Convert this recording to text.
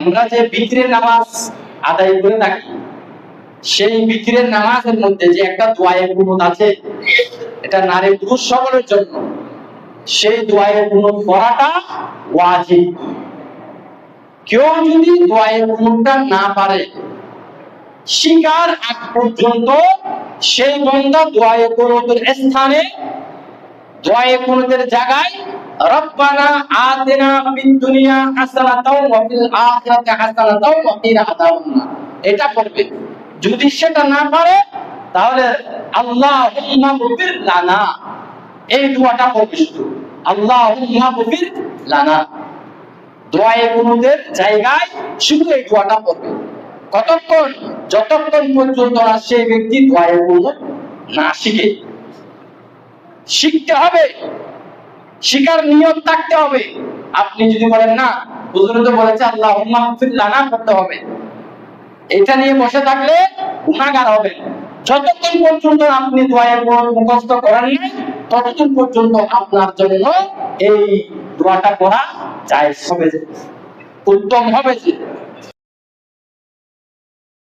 আমরা যে বিতরের নামাজ আদায় করে থাকি, সেই বিতরের নামাজের মধ্যে যে একটা দোয়ায়ে কুনুত আছে, এটা নারী পুরুষ সকলের জন্য। সেই দোয়ায়ে কুনুত পড়াটা ওয়াজিব। কেউ যদি দোয়ায়ে কুনুতটা না পারে, শিকার আগ পর্যন্ত সেই বান্দা দোয়ায়ে কুনুতের স্থানে, দোয়ায়ে কুনুতের জায়গায় রব্বানা আতিনা ফিদ দুনিয়া হাসানাতাও ওয়া ফিল আখিরাতি হাসানাতাও ওয়া কিনা আযাবান্নার, এটা পড়বে। যদি সেটা না পারে, তাহলে আল্লাহুম্মা গফির লানা, এই দোয়াটা পড়বে শুধু, আল্লাহুম্মা গফির লানা। দোয়ায়ে কুনুতের জায়গায় শুধু এই দোয়াটা পড়বে। কতক্ষণ? যতক্ষণ পর্যন্ত না সেই ব্যক্তি দোয়ায়ে কুনুত না শিখে। শিখতে হবে, শিকার নিয়ত থাকতে হবে। আপনি যদি বলেন না, হুজুর তো বলেছে আল্লাহুম্মা গফির লানা করতে হবে, এটা নিয়ে বসে থাকলে গুনাহগার হবেন। যতক্ষণ পর্যন্ত আপনি দোয়ায়ে কুনুত মুখস্থ করেন না, ততক্ষণ পর্যন্ত আপনার জন্য এই দোয়াটা পড়া জায়েজ হবে, উত্তম হবে।